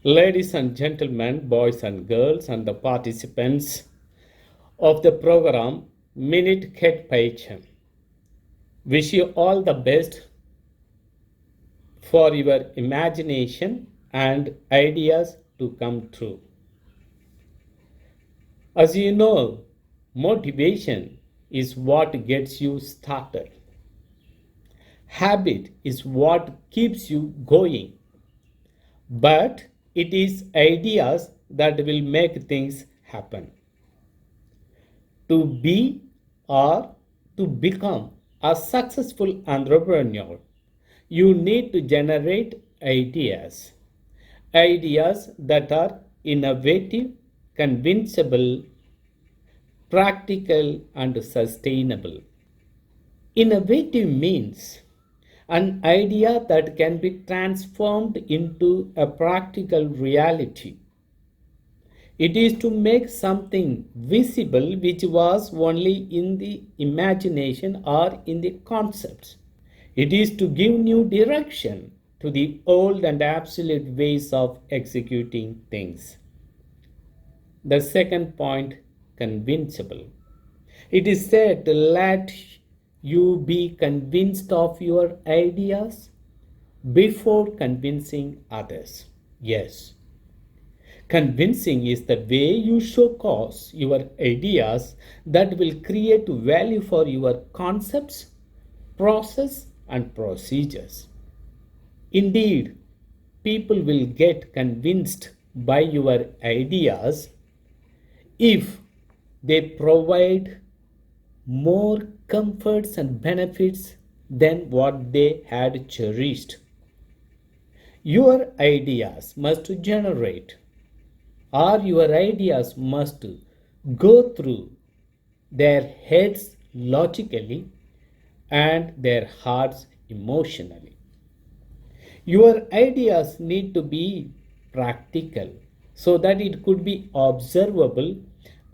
Ladies and gentlemen, boys and girls, and the participants of the program Minute Cat Page, wish you all the best for your imagination and ideas to come true. As you know, motivation is what gets you started. Habit is what keeps you going. But it is ideas that will make things happen. To be or to become a successful entrepreneur, you need to generate ideas. Ideas that are innovative, convincible, practical, and sustainable. Innovative means an idea that can be transformed into a practical reality. It is to make something visible which was only in the imagination or in the concepts. It is to give new direction to the old and absolute ways of executing things. The second point, convincible. It is said to let you be convinced of your ideas before convincing others. Yes. Convincing is the way you showcase your ideas that will create value for your concepts, process, and procedures. Indeed, people will get convinced by your ideas if they provide more comforts and benefits than what they had cherished. Your ideas must generate, or your ideas must go through their heads logically and their hearts emotionally. Your ideas need to be practical so that it could be observable,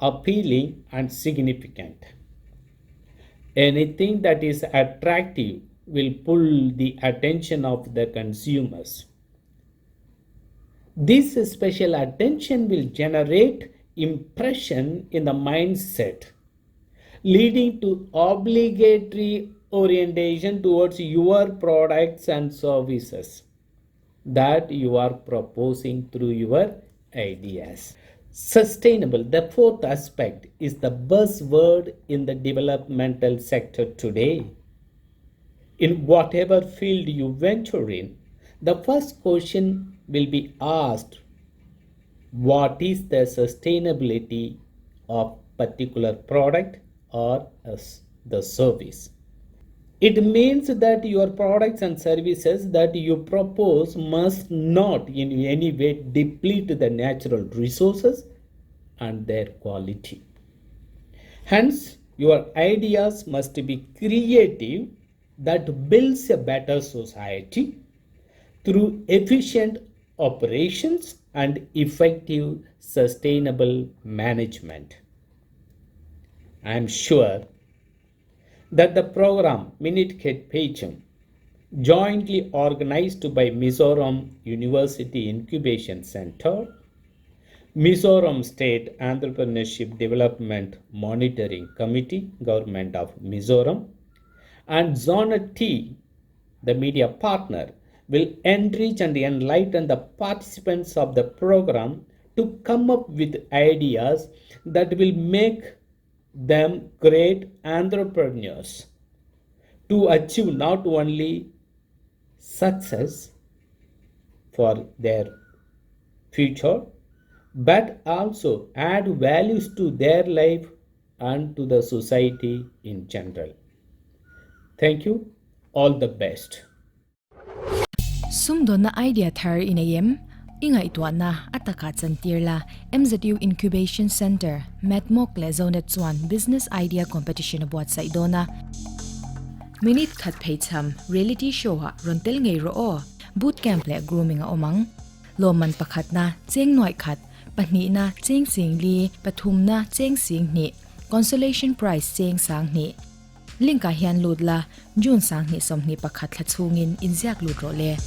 appealing, and significant. Anything that is attractive will pull the attention of the consumers. This special attention will generate impression in the mindset, leading to obligatory orientation towards your products and services that you are proposing through your ideas. Sustainable, the fourth aspect, is the buzzword in the developmental sector today. In whatever field you venture in, the first question will be asked, what is the sustainability of particular product or the service? It means that your products and services that you propose must not in any way deplete the natural resources and their quality. Hence, your ideas must be creative that builds a better society through efficient operations and effective sustainable management. I am sure that the program Minute Cat Page, jointly organized by Mizoram University Incubation Center, Mizoram State Entrepreneurship Development Monitoring Committee, Government of Mizoram, and Zona T, the media partner, will enrich and enlighten the participants of the program to come up with ideas that will make them great entrepreneurs to achieve not only success for their future but also add values to their life and to the society in general. Thank you. All the best. Sumdo na idea thar inayem inga itwa na ataka chantirla MZU Incubation Center Metmok le Zone 1 Business Idea Competition buat sa idona Minute Cat Page reality show ha rontel ngei ro bootcamp le grooming a omang loman pakhat na cheng noi khat pani na cheng sing li pathum na cheng sing ni consolation prize cheng sang ni lingka hian ludla jun sang ni somni pakhat thla chungin inziak lut ro le